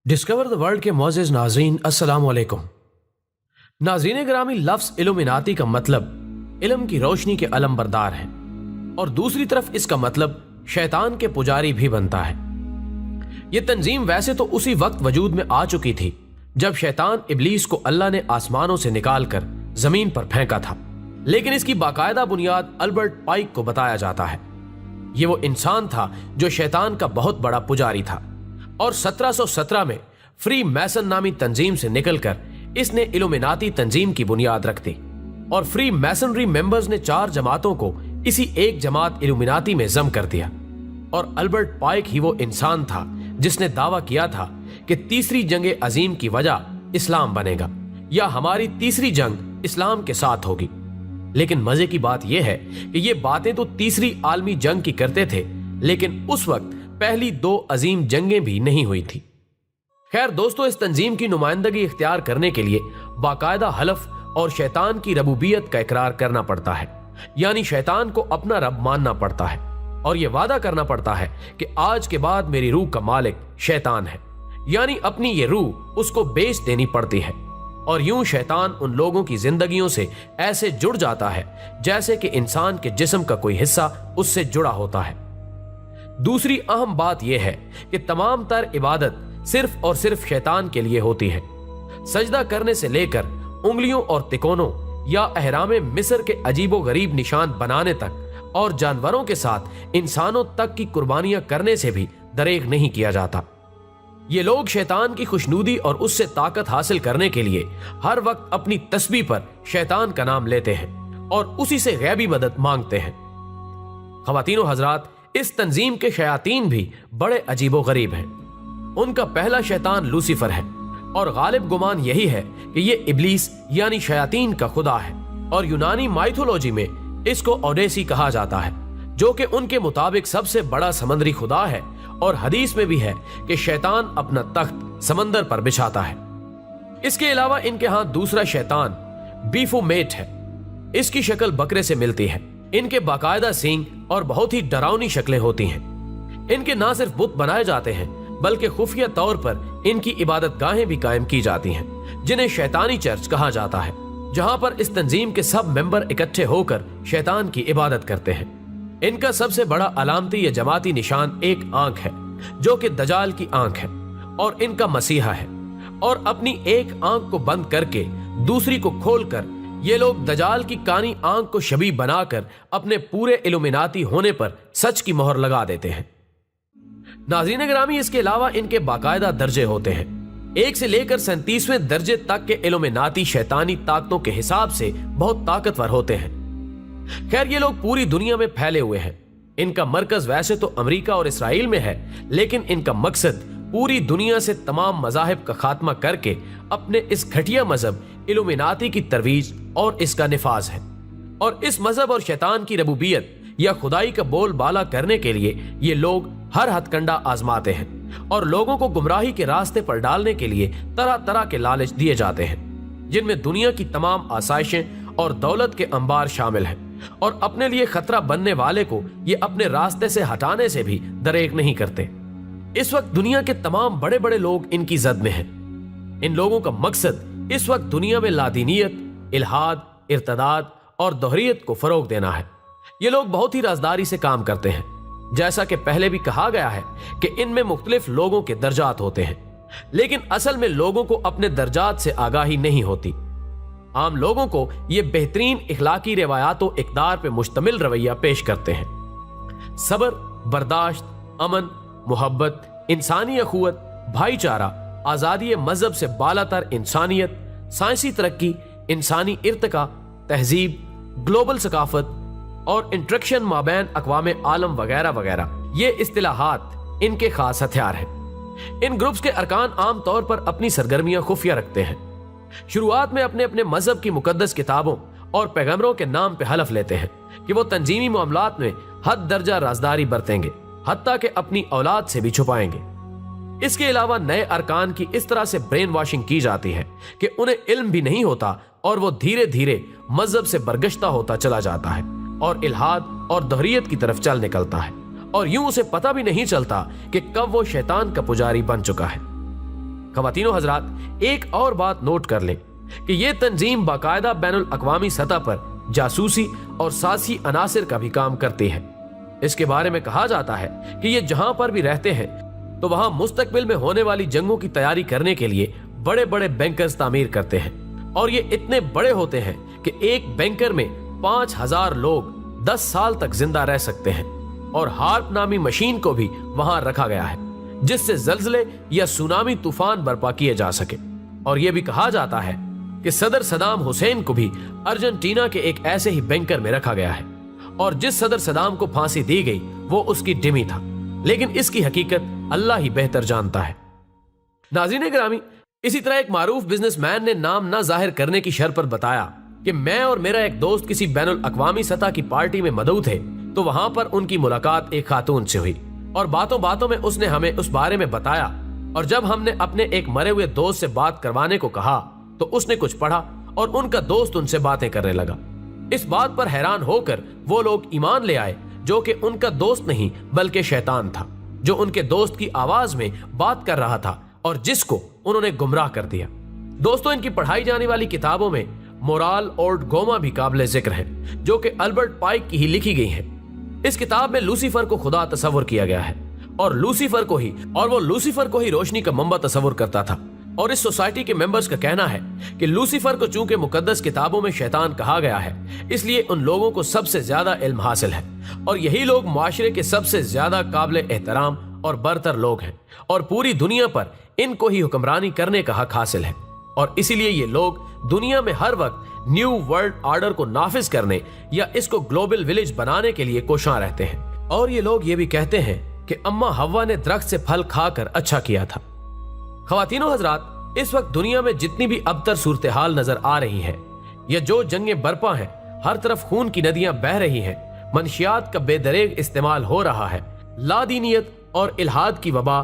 Discover the world के मोअज़्ज़िज़ नाज़रीन, अस्सलाम वालेकुम। नाज़रीन ग्रामी, लफ्ज़ इल्यूमिनाती का मतलब इल्म की रोशनी के अलमबरदार है और दूसरी तरफ इसका मतलब शैतान के पुजारी भी बनता है। यह तंजीम वैसे तो उसी वक्त वजूद में आ चुकी थी जब शैतान इब्लीस को अल्लाह ने आसमानों से निकाल कर जमीन पर फेंका था, लेकिन इसकी बाकायदा बुनियाद अल्बर्ट पाइक को बताया जाता है। ये वो इंसान था जो शैतान का बहुत बड़ा पुजारी था और 1717 में फ्री मैसन नामी तंजीम से निकलकर इसने इल्यूमिनाती तंजीम की बुनियाद रख दी और फ्री मैसनरी मेंबर्स ने 4 जमातों को इसी एक जमात इल्यूमिनाती में जम कर दिया। और अल्बर्ट पाइक ही वो इंसान था जिसने दावा किया था कि तीसरी जंग अजीम की वजह इस्लाम बनेगा या हमारी तीसरी जंग इस्लाम के साथ होगी। लेकिन मजे की बात यह है कि ये बातें तो तीसरी आलमी जंग की करते थे, लेकिन उस वक्त पहली 2 अजीम जंगें भी नहीं हुई थी। खैर दोस्तों, इस तंजीम की नुमाइंदगी इख्तियार करने के लिए बाकायदा हलफ और शैतान की रबूबियत का इकरार करना पड़ता है, यानी शैतान को अपना रब मानना पड़ता है और यह वादा करना पड़ता है कि आज के बाद मेरी रूह का मालिक शैतान है, यानी अपनी ये रूह उसको बेच देनी पड़ती है। और यूं शैतान उन लोगों की जिंदगियों से ऐसे जुड़ जाता है जैसे कि इंसान के जिस्म का कोई हिस्सा उससे जुड़ा होता है। दूसरी अहम बात यह है कि तमाम तर इबादत सिर्फ और सिर्फ शैतान के लिए होती है। सजदा करने से लेकर उंगलियों और तिकोनों या अहरामे मिस्र के अजीबो गरीब निशान बनाने तक और जानवरों के साथ इंसानों तक की कुर्बानियां करने से भी दरेग नहीं किया जाता। ये लोग शैतान की खुशनूदी और उससे ताकत हासिल करने के लिए हर वक्त अपनी तस्बीह पर शैतान का नाम लेते हैं और उसी से गैबी मदद मांगते हैं। ख़वातीनो हजरात, इस तंजीम के शयातीन भी बड़े अजीबो गरीब हैं। उनका पहला शैतान लूसीफर है और गालिब गुमान यही है कि ये इब्लीस यानी शयातीन का खुदा है और यूनानी माइथोलॉजी में इसको ओडेसी कहा जाता है, जो कि उनके मुताबिक सबसे बड़ा समंदरी खुदा है। और हदीस में भी है कि शैतान अपना तख्त समंदर पर बिछाता है। इसके अलावा इनके हाथ दूसरा शैतान बीफोमेट है। इसकी शक्ल बकरे से मिलती है। इनके बाकायदा सींग और बहुत ही डरावनी शक्लें होती हैं। इनके ना सिर्फ बुत बनाए जाते हैं बल्कि खुफिया तौर पर इनकी इबादत गाहें भी कायम की जाती हैं, जिन्हें शैतानी चर्च कहा जाता है, जहां पर इस तंजीम के सब मेंबर इकट्ठे होकर शैतान की इबादत करते हैं। इनका सबसे बड़ा अलामती या जमाती निशान एक आंख है, जो कि दजाल की आंख है और इनका मसीहा है। और अपनी एक आंख को बंद करके दूसरी को खोलकर ये लोग दजाल की कानी आंख को शबीह बनाकर अपने पूरे इल्यूमिनाती होने पर सच की मोहर लगा देते हैं। नाज़रीन ग्रामी, इसके अलावा इनके बाकायदा दर्जे होते हैं। 1 से लेकर 37वें दर्जे तक के इल्यूमिनाती शैतानी ताकतों के हिसाब से बहुत ताकतवर होते हैं। खैर, ये लोग पूरी दुनिया में फैले हुए हैं। इनका मरकज वैसे तो अमेरिका और इसराइल में है, लेकिन इनका मकसद पूरी दुनिया से तमाम मज़ाहिब का खात्मा करके अपने इस घटिया मजहब इल्यूमिनाती की तरवीज और इसका निफाज है। और इस मजहब और शैतान की रबूबियत या खुदाई का बोल बाला करने के लिए ये लोग हर हथकंडा आजमाते हैं और लोगों को गुमराही के रास्ते पर डालने के लिए तरह तरह के लालच दिए जाते हैं, जिनमें दुनिया की तमाम आसाइशें और दौलत के अंबार शामिल हैं। और अपने लिए खतरा बनने वाले को ये अपने रास्ते से हटाने से भी दरेक नहीं करते। इस वक्त दुनिया के तमाम बड़े बड़े लोग इनकी जद में हैं। इन लोगों का मकसद इस वक्त दुनिया में लादीनियत, इल्हाद, इर्तदाद और दोहरियत को फरोग देना है। ये लोग बहुत ही राजदारी से काम करते हैं। जैसा कि पहले भी कहा गया है कि इनमें मुख्तलिफ लोगों के दर्जात होते हैं, लेकिन असल में लोगों को अपने दर्जात से आगाही नहीं होती। आम लोगों को ये बेहतरीन इखलाकी रिवायातों इक़दार पे मुश्तमिल रवैया पेश करते हैं। सब्र, बर्दाश्त, अमन, मोहब्बत, इंसानी अखुवत, भाईचारा, आज़ादी मजहब से बालातर इंसानियत, साइंसी तरक्की, इंसानी इर्तिका, तहजीब, ग्लोबल सकाफत और इंट्रैक्शन माबैन अक़वाम आलम वगैरह वगैरह, ये इस्तिलाहात इनके खास हथियार हैं। इन ग्रुप्स के अरकान आम तौर पर अपनी सरगर्मियां खुफिया रखते हैं। शुरुआत में अपने अपने मजहब की मुकद्दस किताबों और पैगंबरों के नाम पे हलफ लेते हैं कि वो तंजीमी मामलात में हद दर्जा राजदारी बरतेंगे, हत्ता के अपनी औलाद से भी छुपाएंगे। इसके अलावा नए अरकान की इस तरह से ब्रेन वॉशिंग की जाती है कि उन्हें इल्म भी नहीं होता और वो धीरे धीरे मजहब से बरगश्ता होता चला जाता है और इल्हाद और दोहरियत की तरफ चल निकलता है और यूं उसे पता भी नहीं चलता कि कब वो शैतान का पुजारी बन चुका है। ख्वातीनो हजरात, एक और बात नोट कर लें कि ये तंजीम बाकायदा बैनुल अक़वामी सतह पर जासूसी और सासी अनासिर का भी काम करती है। इसके बारे में कहा जाता है कि ये जहां पर भी रहते हैं तो वहां मुस्तकबिल में होने वाली जंगों की तैयारी करने के लिए बड़े बड़े बैंकर्स तामीर करते हैं, और ये इतने बड़े होते हैं कि एक बैंकर में 5000 लोग 10 साल तक जिंदा रह सकते हैं। और हार्प नामी मशीन को भी वहां रखा गया है जिससे जल्जले या सुनामी तूफान बर्पा किए जा सके। और यह भी कहा जाता है कि सदर सदाम हुसैन को भी अर्जेंटीना के एक ऐसे ही बैंकर में रखा गया है, और जिस सदर सदाम को फांसी दी गई वो उसकी डिमी था, लेकिन इसकी हकीकत अल्लाह ही बेहतर जानता है। नाज़रीन गिरामी, इसी तरह एक मारूफ बिजनेसमैन ने नाम ना जाहिर करने की शर्त पर बताया कि मैं और मेरा एक दोस्त किसी बैनुल अक़वामी सतह की पार्टी में मदऊ थे, तो वहां पर उनकी मुलाकात एक खातून से हुई और बातों बातों में उसने हमें उस बारे में बताया। और जब हमने अपने एक मरे हुए दोस्त से बात करवाने को कहा तो उसने कुछ पढ़ा और उनका दोस्त उनसे बातें करने लगा। इस बात पर हैरान होकर वो लोग ईमान ले आए जो कि उनका दोस्त नहीं बल्कि शैतान था, जो उनके दोस्त की आवाज में बात कर रहा था और जिसको उन्होंने गुमराह कर दिया। दोस्तों, इनकी पढ़ाई जाने वाली किताबों में मोराल और गोमा भी काबिल जिक्र है, जो कि अल्बर्ट पाइक की ही लिखी गई है। इस किताब में लूसीफर को खुदा तस्वर किया गया है और लूसीफर को ही रोशनी का मंबा तस्वर करता था। और इस सोसाइटी के मेंबर्स का कहना है कि लूसीफर को चूंकि मुकद्दस किताबों में शैतान कहा गया है, इसलिए उन लोगों को सबसे ज्यादा इल्म हासिल है और यही लोग मुआशरे के सबसे ज्यादा काबिल एहतराम और बरतर लोग हैं और पूरी दुनिया पर इनको ही हुक्मरानी करने का हक हासिल है। और इसीलिए ये लोग दुनिया में हर वक्त न्यू वर्ल्ड ऑर्डर को नाफिज करने या इसको ग्लोबल विलेज बनाने के लिए कोशां रहते हैं। और ये लोग ये भी कहते हैं कि अम्मा हव्वा ने दरख्त से फल खाकर अच्छा किया था। ख्वातीनो हजरात, इस वक्त दुनिया में जितनी भी अबतर सूरत हाल नजर आ रही है या जो जंगें बरपा हैं, हर तरफ खून की नदियां बह रही हैं, मनशियात का बेदरेग इस्तेमाल हो रहा है, लादीनियत और इल्हाद की वबा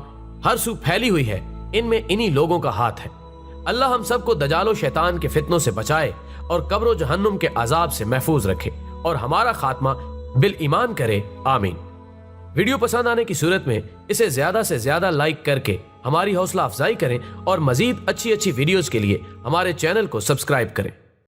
हर सू फैली हुई है, इनमें इन्हीं लोगों का हाथ है। अल्लाह हम सबको दजालो शैतान के फितनों से बचाए और कब्र जहन्नुम के अजाब से महफूज रखे और हमारा खात्मा बिल ईमान करे, आमीन। वीडियो पसंद आने की सूरत में इसे ज्यादा से ज्यादा लाइक करके हमारी हौसला अफजाई करें और मजीद अच्छी अच्छी वीडियोस के लिए हमारे चैनल को सब्सक्राइब करें।